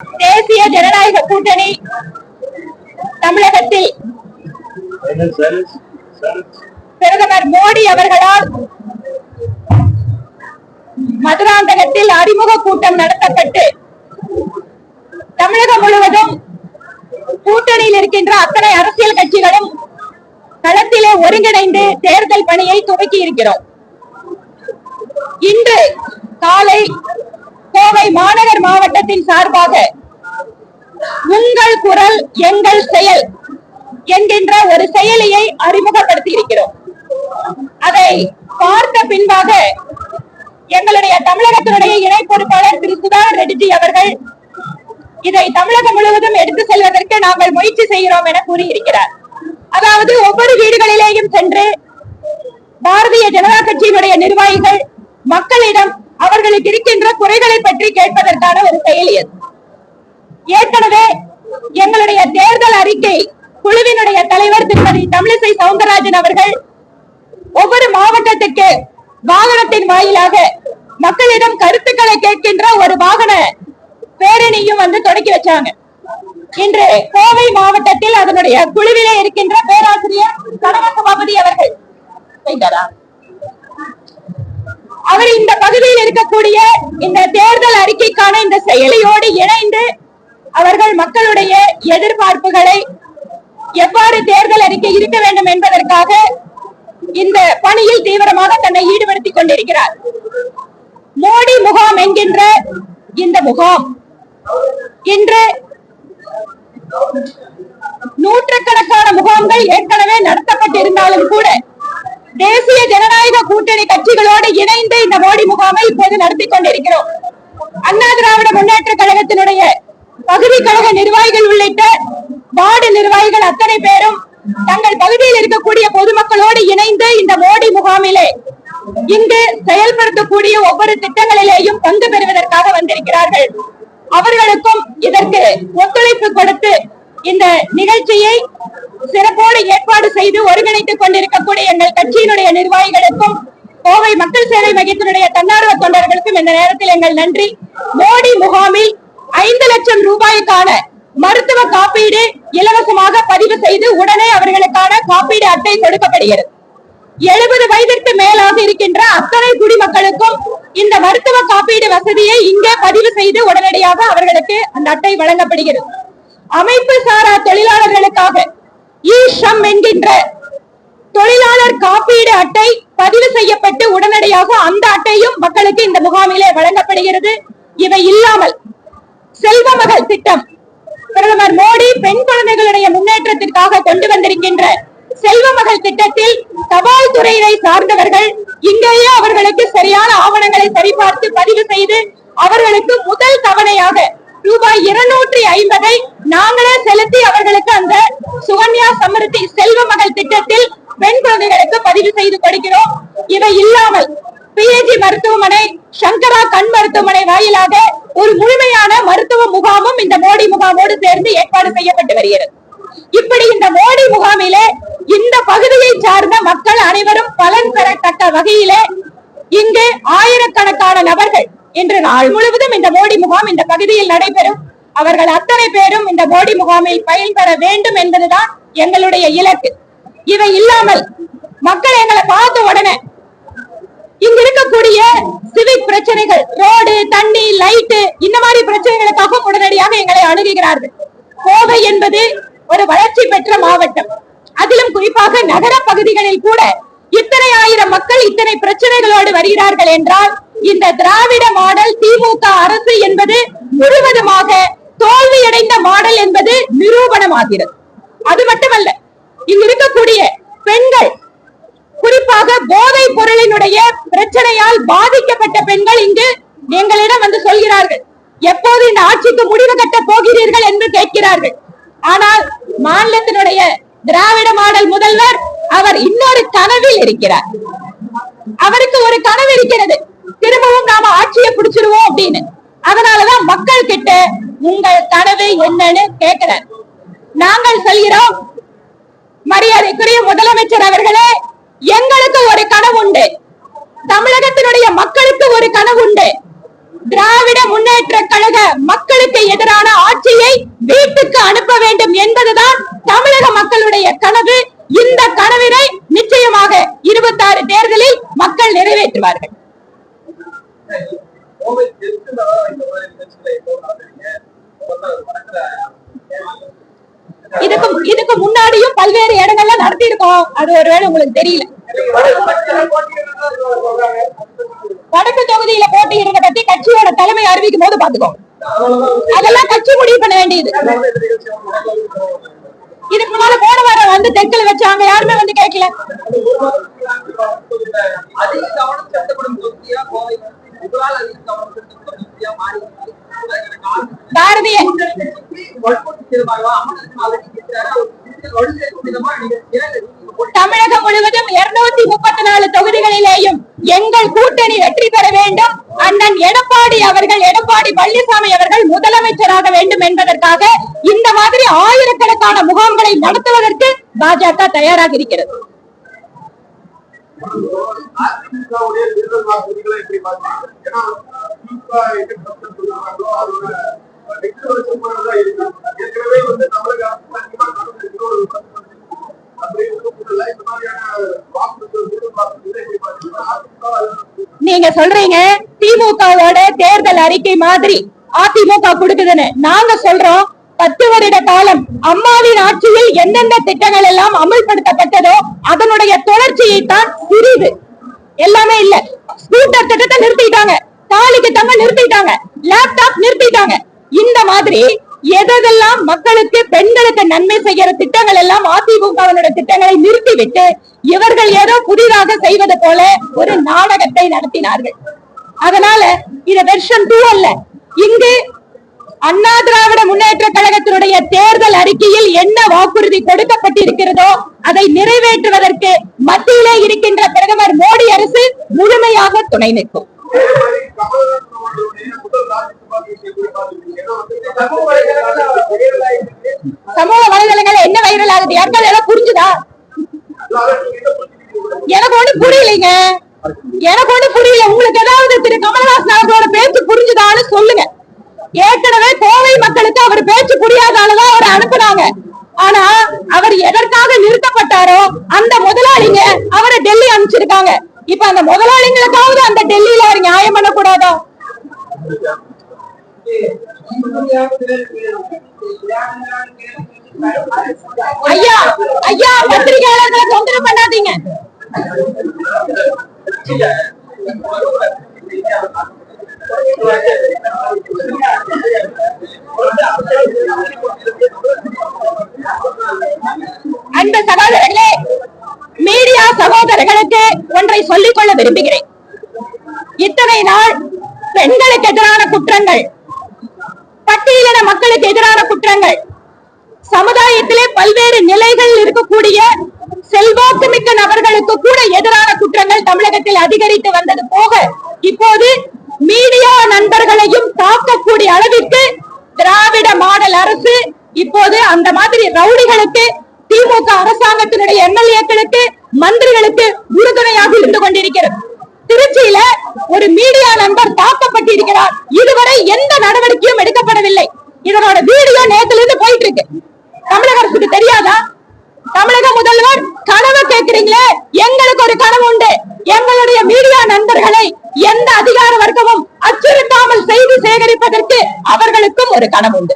தேசிய ஜனநாயக கூட்டணி தமிழகத்தில் பிரதமர் மோடி அவர்களால் மதுராந்தகத்தில் அறிமுக கூட்டம் நடத்தப்பட்டு தமிழகம் முழுவதும் கூட்டணியில் இருக்கின்ற அத்தனை அரசியல் கட்சிகளும் களத்திலே ஒருங்கிணைந்து தேர்தல் பணியை துவக்கி இருக்கிறோம். இன்று காலை கோவை மாநகர் மாவட்டத்தின் சார்பாக உங்கள் குரல் எங்கள் செயல் என்கின்ற ஒரு செயலியை அறிமுகப்படுத்தி இருக்கிறோம். அதை பார்த்த பின்பாக எங்களுடைய தமிழகத்தினுடைய இணை பொறுப்பாளர் திரு சுதாகர் ரெட்டி அவர்கள் இதை தமிழகம் முழுவதும் எடுத்து செல்வதற்கு நாங்கள் முயற்சி செய்கிறோம் என கூறியிருக்கிறார். அதாவது ஒவ்வொரு வீடுகளிலேயும் சென்று பாரதிய ஜனதா கட்சியினுடைய நிர்வாகிகள் மக்களிடம் அவர்களுக்கு இருக்கின்ற குறைகளை பற்றி கேட்பதற்கான ஒரு செயலி அது. ஏற்கனவே எங்களுடைய தேர்தல் அறிக்கை குழுவினுடைய தலைவர் திருமதி தமிழிசை சவுந்தரராஜன் அவர்கள் ஒவ்வொரு மாவட்டத்திற்கு வாகனத்தின் வாயிலாக மக்களிடம் கருத்துக்களை கேட்கின்ற ஒரு வாகன பேரணியும் தொடக்கி வச்சாங்க. இன்று கோவை மாவட்டத்தில் அதனுடைய குழுவிலே இருக்கின்ற பேராசிரியர் கனகசபாபதி அவர்கள் அவர் இந்த பகுதியில் இருக்கக்கூடிய இந்த தேர்தல் அறிக்கைக்கான இந்த செயலியோடு இணைந்து அவர்கள் மக்களுடைய எதிர்பார்ப்புகளை எவ்வாறு தேர்தல் அறிக்கை இருக்க வேண்டும் என்பதற்காக இந்த பணியில் தீவிரமாக தன்னை ஈடுபடுத்திக் கொண்டிருக்கிறார். மோடி முகாம் என்கின்ற இந்த முகாம் இன்று நூற்றுக்கணக்கான முகாம்கள் ஏற்கனவே நடத்தப்பட்டிருந்தாலும் கூட தேசிய ஜனநாயக கூட்டணி கட்சிகளோடு இணைந்து இந்த மோடி முகாமை இப்போது நடத்தி கொண்டிருக்கிறோம். அண்ணா திராவிட முன்னேற்ற கழகத்தினுடைய பகுதி கழக நிர்வாகிகள் உள்ளிட்ட வார்டு நிர்வாகிகள் அத்தனை பேரும் தங்கள் பகுதியில் இருக்கக்கூடிய பொதுமக்களோடு இணைந்து இந்த மோடி முகாமிலே இங்கு செயல்படுத்தக்கூடிய ஒவ்வொரு திட்டங்களிலேயும் பங்கு பெறுவதற்காக வந்திருக்கிறார்கள். அவர்களுக்கும் இதற்கு ஒத்துழைப்பு கொடுத்து இந்த நிகழ்ச்சியை சிறப்போடு ஏற்பாடு செய்து ஒருங்கிணைத்துக் கொண்டிருக்கக்கூடிய எங்கள் கட்சியினுடைய நிர்வாகிகளுக்கும் கோவை மக்கள் சேவை மையத்தினுடைய தன்னார்வ தொண்டர்களுக்கும் இந்த நேரத்தில் எங்கள் நன்றி. மோடி முகாமில் 5 லட்சம் ரூபாய்க்கான மருத்துவ காப்பீடு இலவசமாக பதிவு செய்து உடனே அவர்களுக்கான காப்பீடு அட்டை கொடுக்கப்படுகிறது. 70 வயதிற்கு மேலாக இருக்கின்ற அத்தனை குடிமக்களுக்கும் இந்த மருத்துவ காப்பீடு வசதியை இங்கே பதிவு செய்து உடனடியாக அவர்களுக்கு அந்த அட்டை வழங்கப்படுகிறது. அமைப்பு சாரா தொழிலாளர்களுக்காக ஈஷம் என்கின்ற தொழிலாளர் காப்பீடு அட்டை பதிவு செய்யப்பட்டு உடனடியாக அந்த அட்டையும் மக்களுக்கு இந்த முகாமிலே வழங்கப்படுகிறது. இவை இல்லாமல் செல்வ மகள் திட்டம் பிரதமர் மோடி பெண் குழந்தைகளுடைய முன்னேற்றத்திற்காக கொண்டு வந்திருக்கின்ற செல்வ மகள் திட்டத்தில் தபால் துறையினை சார்ந்தவர்கள் இங்கேயே அவர்களுக்கு சரியான ஆவணங்களை சரிபார்த்து பதிவு செய்து அவர்களுக்கு முதல் தவணையாக ரூபாய் 250 நாங்களே செலுத்தி அவர்களுக்கு அந்த சுகன்யா சமிருத்தி செல்வ மகள் திட்டத்தில் பெண் குழந்தைகளுக்கு பதிவு செய்து கொடுக்கிறோம். இவை இல்லாமல் பிஏஜி மருத்துவமனை, சங்கரா கண் மருத்துவமனை வாயிலாக ஒரு முழுமையான மருத்துவ முகாமும் இந்த மோடி முகாமோடு சேர்ந்து ஏற்பாடு செய்யப்பட்டு வருகிறது. இப்படி இந்த மோடி முகாமிலே இந்த பகுதியை சார்ந்த மக்கள் அனைவரும் பலன் பெறத்தக்க வகையிலே இங்கு ஆயிரக்கணக்கான நபர்கள் இன்று நாள் முழுவதும் இந்த மோடி முகாம் இந்த பகுதியில் நடைபெறும். அவர்கள் அத்தனை பேரும் இந்த மோடி முகாமில் பயன்பெற வேண்டும் என்பதுதான் எங்களுடைய இலக்கு. இவை இல்லாமல் மக்கள் எங்களை பார்த்த உடனே இங்க இருக்கக்கூடிய சிவிக் பிரச்சனைகள், ரோடு, தண்ணி, லைட்டு, இந்த மாதிரி பிரச்சனைகளுக்காக உடனடியாக எங்களை அணுகுகிறார்கள். கோவை என்பது ஒரு வளர்ச்சி பெற்ற மாவட்டம். அதிலும் குறிப்பாக நகர பகுதிகளில் கூட இத்தனை ஆயிரம் மக்கள் இத்தனை பிரச்சனைகளோடு வருகிறார்கள் என்றால் இந்த திராவிட மாடல் திமுக அரசு என்பது முழுவதுமாக தோல்வியடைந்த மாடல் என்பது நிரூபணமாகிறது. அது மட்டுமல்ல, இங்கு இருக்கக்கூடிய பெண்கள், குறிப்பாக போதைப் பொருளினுடைய பிரச்சனையால் பாதிக்கப்பட்ட பெண்கள் இங்கு எங்களிடம் சொல்கிறார்கள், எப்போது இந்த ஆட்சிக்கு முடிவு கட்ட போகிறீர்கள் என்று கேட்கிறார்கள். ஆனால் மாநிலத்தினுடைய திராவிட மாடல் முதல்வர் அவர் இன்னொரு கனவில் இருக்கிறார். அவருக்கு ஒரு கனவு இருக்கிறது, திரும்பவும் நாம ஆட்சியை பிடிச்சிருவோம் அப்படின்னு. அதனாலதான் மக்கள் கிட்ட உங்கள் கனவு என்னன்னு கேட்கிறார். நாங்கள் சொல்கிறோம், மரியாதைக்குரிய முதலமைச்சர் அவர்களே, எங்களுக்கு ஒரு கனவு உண்டு, தமிழகத்தினுடைய மக்களுக்கு ஒரு கனவு உண்டு. திராவிட முன்னேற்ற கழக மக்களுக்கு எதிரான ஆட்சியை வீட்டுக்கு அனுப்ப வேண்டும் என்பதுதான் தமிழக மக்களுடைய கனவு. இந்த கனவினை நிச்சயமாக 26 தேர்தலில் மக்கள் நிறைவேற்றுவார்கள். இதுக்கு முன்னாடியும் பல்வேறு இடங்கள்ல நடத்தி இருக்கோம். அது ஒருவேளை உங்களுக்கு தெரியல. வடக்கு தொகுதியில போட்டியிடுறத பத்தி கட்சியோட தலைமை அறிவிக்கும் போது பாத்துக்கோ. அதெல்லாம் கட்சி முடிவு பண்ண வேண்டியது. இதுக்கு முன்னால போன வாரம் வந்து தெற்குல வச்சாங்க, யாருமே வந்து கேட்கல. பாரதிய தமிழகம் முழுவதும் 234 தொகுதிகளிலேயும் எங்கள் கூட்டணி வெற்றி பெற வேண்டும். அண்ணன் எடப்பாடி பழனிசாமி அவர்கள் முதலமைச்சராக வேண்டும் என்பதற்காக இந்த மாதிரி ஆயிரக்கணக்கான முகாம்களை நடத்துவதற்கு பாஜக தயாராக இருக்கிறது. நீங்க சொல்றீங்க திமுகவோட தேர்தல் அறிக்கை மாதிரி அதிமுக கொடுக்குதுன்னு. நாங்க சொல்றோம் 10 வருட காலம் அம்மாவின் ஆட்சியில் எந்தெந்த திட்டங்கள் எல்லாம் அமல்படுத்தப்பட்டதோ அதனுடைய தொடர்ச்சியை தான் சிறிது எல்லாமே இல்ல. ஸ்கூட்டர் திட்டத்தை நிறுத்திட்டாங்க, தாலிக்கு தங்க நிறுத்திட்டாங்க, லேப்டாப் நிறுத்திட்டாங்க. இந்த மாதிரி எதெல்லாம் மக்களுக்கு பெண்களுக்கு நன்மை செய்கிற திட்டங்கள் எல்லாம் அதிமுகவினுடைய திட்டங்களை நிறுத்திவிட்டு இவர்கள் ஏதோ புதிதாக செய்வது போல ஒரு நாடகத்தை நடத்தினார்கள். அதனால இது வெர்ஷன் 2 அல்ல. இங்கு அண்ணா திராவிட முன்னேற்ற கழகத்தினுடைய தேர்தல் அறிக்கையில் என்ன வாக்குறுதி கொடுக்கப்பட்டிருக்கிறதோ அதை நிறைவேற்றுவதற்கு மத்தியிலே இருக்கின்ற பிரதமர் மோடி அரசு முழுமையாக துணை நிற்கும். சமூக வலைதளங்கள் என்ன வைரல் ஆகுது? யாருக்காவது எல்லாம் புரிஞ்சுதா? எனக்கு ஒண்ணு புரியலைங்க. எனக்கு ஒண்ணு புரியல. உங்களுக்கு ஏதாவது திரு கமலஹாசன் அவர்களோட பேச்சு புரிஞ்சுதான்னு சொல்லுங்க. ஏற்கனவே கோவை மக்களுக்கு அவர் பேச்சு புரியாதாலதான் அவர் அனுப்புனாங்க. ஆனா அவர் எதற்காக நிறுத்தப்பட்டாரோ அந்த முதலாளிங்க அவரை டெல்லி அனுப்பிச்சிருக்காங்க. இப்ப அந்த முதலாளிங்களுக்காவது அந்த டெல்லியில அவர் நியாயம் பண்ணக்கூடாதா? ஐயா ஐயா பத்திரிகையாளர்களை தொந்தரவு பண்ணாதீங்க. அந்த சகோதரர்களே, மீடியா சகோதரர்களுக்கு ஒன்றை சொல்லிக் கொள்ள விரும்புகிறேன். இத்தனை நாள் பெண்களுக்கு எதிரான குற்றங்கள், பட்டியலின மக்களுக்கு எதிரான குற்றங்கள், சமுதாயத்திலே பல்வேறு நிலைகள் இருக்கக்கூடிய செல்வாக்கு மிக்க நபர்களுக்கு கூட எதிரான குற்றங்கள் தமிழகத்தில் அதிகரித்து வந்தது போக இப்போது மீடியா நண்பர்களையும் தாக்கக்கூடிய அளவிற்கு திராவிட மாடல் அரசு இப்போது அந்த மாதிரி ரவுடிகளுக்கு, திமுக அரசாங்கத்தினுடைய எம்எல்ஏக்களுக்கு, மந்திரிகளுக்கு உறுதுணையாக இருந்து கொண்டிருக்கிறது. திருச்சியில ஒரு மீடியா நண்பர் தாக்கப்பட்டிருக்கிறார். இதுவரை எந்த நடவடிக்கையும் எடுக்கப்படவில்லை. இதனோட வீடியோ நேத்துல இருந்து போயிட்டு இருக்கு. தமிழக அரசுக்கு தெரியாதா? தமிழக முதல்வர் கனவு கேட்கிறீங்களே, எங்களுக்கு ஒரு கனவு உண்டு. எங்களுடைய மீடியா நண்பர்களை எந்த அதிகார வர்க்கமும் அச்சுறுத்தாமல் செய்தி சேகரிப்பதற்கு அவர்களுக்கும் ஒரு கனவு உண்டு.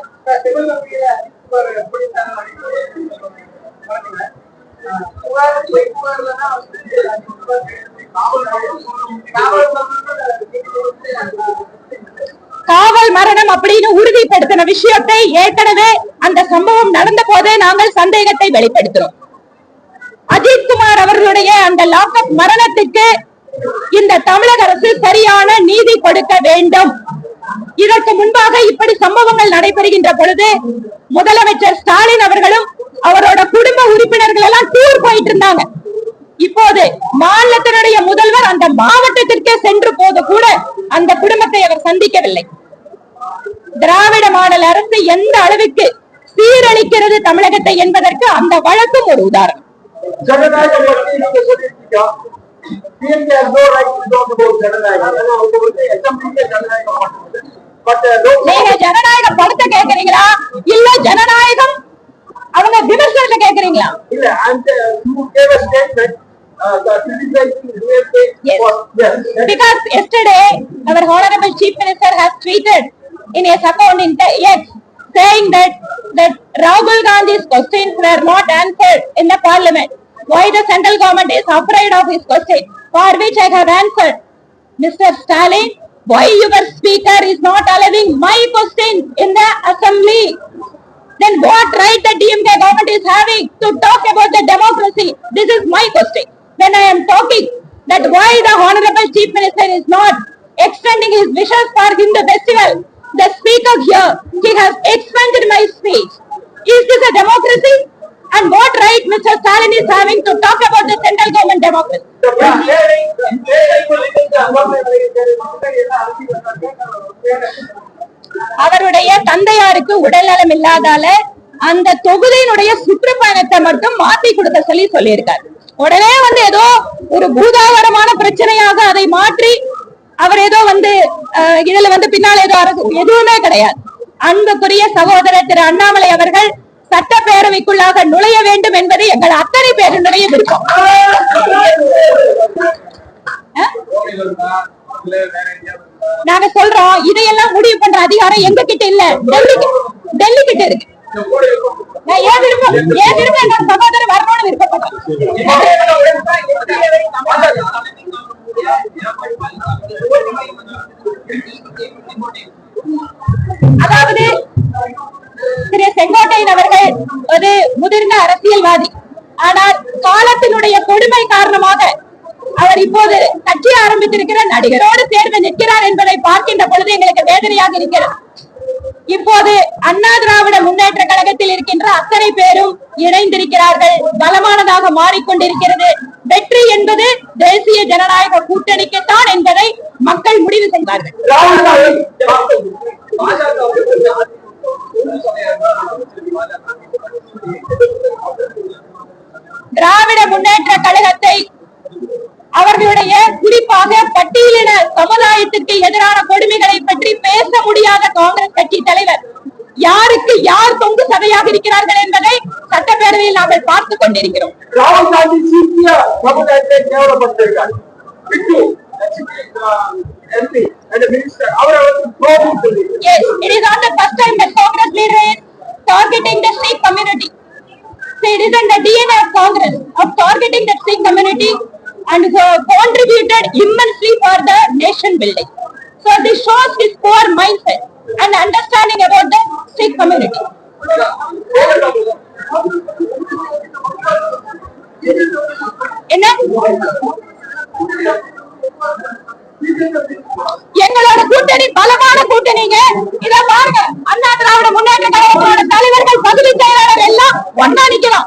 காவல் மரணம் அப்படின்னு உறுதிப்படுத்தின விஷயத்தை ஏற்கனவே அந்த சம்பவம் நடந்த போதே நாங்கள் சந்தேகத்தை வெளிப்படுத்துறோம். அஜித்குமார் அவர்களுடைய அந்த லாக்அப் மரணத்துக்கு இந்த தமிழக அரசு சரியான நீதி கொடுக்க வேண்டும். இதற்கு முன்பாக இப்படி சம்பவங்கள் நடைபெறுகின்ற பொழுது முதலமைச்சர் ஸ்டாலின் அவர்களும் அவரோட குடும்ப உறுப்பினர்கள் எல்லாம் டூர் போயிட்டு இருந்தாங்க. இப்போது மாநிலத்தினுடைய முதல்வர் அந்த மாவட்டத்திற்கே சென்று போது கூட அந்த குடும்பத்தை அவர் சந்திக்கவில்லை. திராவிட மாடல் அரசு எந்த அளவுக்கு சீரழிக்கிறது தமிழகத்தை என்பதற்கு அந்த வழக்கும் ஒரு உதாரணம். PMK has no right to talk about Jananayaga. நீங்க ஜனநாயக படத்தை கேக்குறீங்களா இல்ல ஜனநாயகம் அவங்க விமர்சனத்தை கேக்குறீங்களா? இல்ல அந்த you gave a statement the criticizing yes. Because yesterday our honorable chief minister has tweeted in his account in X saying that Rahul Gandhi's questions were not answered in the parliament. Why the central government is afraid of his question, for which I have answered, Mr. Stalin, why your speaker is not allowing my question in the assembly? Then what right the DMK government is having to talk about the democracy? This is my question. When I am talking that why the honorable chief minister is not extending his wishes for Hindu festival, the speaker here, he has expanded my speech. Is this a democracy? And what right Mr. Stalin is having to talk about the central government democracy? அவருடைய தந்தையாருக்கு உடல்நலம் இல்லாதால அந்த தொகுதியினுடைய சுற்றுப்பயணத்தை மட்டும் மாத்தி கொடுக்க சொல்லியிருக்காரு. உடனே ஏதோ ஒரு பூதாகரமான பிரச்சனையாக அதை மாற்றி அவர் ஏதோ இதுல பின்னால் ஏதோ அரசு எதுவுமே கிடையாது. அன்புக்குரிய சகோதரர் திரு அண்ணாமலை அவர்கள் சட்டப்பேரவைக்குள்ளாக நுழைய வேண்டும் என்பது எங்கள் அத்தனை பேருடைய விருப்பம். நாங்க சொல்றோம் இதையெல்லாம் முடிவு பண்ற அதிகாரம் எங்க கிட்ட இல்ல, டெல்லி கிட்ட இருக்கு. நான் ஏன் விரும்ப என்னோட சகோதரர் வரணும்னு விருப்பப்படுறேன். அதாவது திரு செங்கோட்டையன் அவர்கள் ஒரு முதிர்ந்த அரசியல்வாதி. ஆனால் காலத்தினுடைய கொடுமை காரணமாக அவர் இப்போது கட்சி ஆரம்பித்திருக்கிற நடிகரோடு சேர்ந்து நிற்கிறார் என்பதை பார்க்கின்ற பொழுது எங்களுக்கு வேதனையாக இருக்கிறது. இப்போது அண்ணா திராவிட முன்னேற்ற கழகத்தில் இருக்கின்ற அத்தனை பேரும் இணைந்திருக்கிறார்கள், பலமானதாக மாறிக்கொண்டிருக்கிறது. வெற்றி என்பது தேசிய ஜனநாயக கூட்டணிக்குத்தான் என்பதை மக்கள் முடிவு செய்வார்கள். திராவிட முன்னேற்ற கழகத்தை அவர்களுடைய குறிப்பாக பட்டியலின சமுதாயத்திற்கு எதிரான கொடுமைகளை பற்றி பேச முடியாத காங்கிரஸ் கட்சி தலைவர் யாருக்கு யார் தொங்கு சதையாக இருக்கிறார்கள் என்பதை சட்டப்பேரவையில் நாங்கள் பார்த்துக் கொண்டிருக்கிறோம். ராகுல் காந்தி சீக்கிய சமுதாயத்தை கேவலப்படுத்திருக்கார். Yes, it is not the first time that Congress leader is targeting the Sikh community. So it is in the DNA of Congress of targeting the Sikh community and contributed immensely for the nation building. So this shows his poor mindset and understanding about the Sikh community. என்ன எங்களோட கூட்டணி பலமான கூட்டணிங்க. இத பாருங்க, அண்ணா திராவிட முன்னேற்ற கழகத்தோட தலைவர்கள், பகுதி செயலாளர் எல்லாம் ஒண்ணா நிக்கலாம்.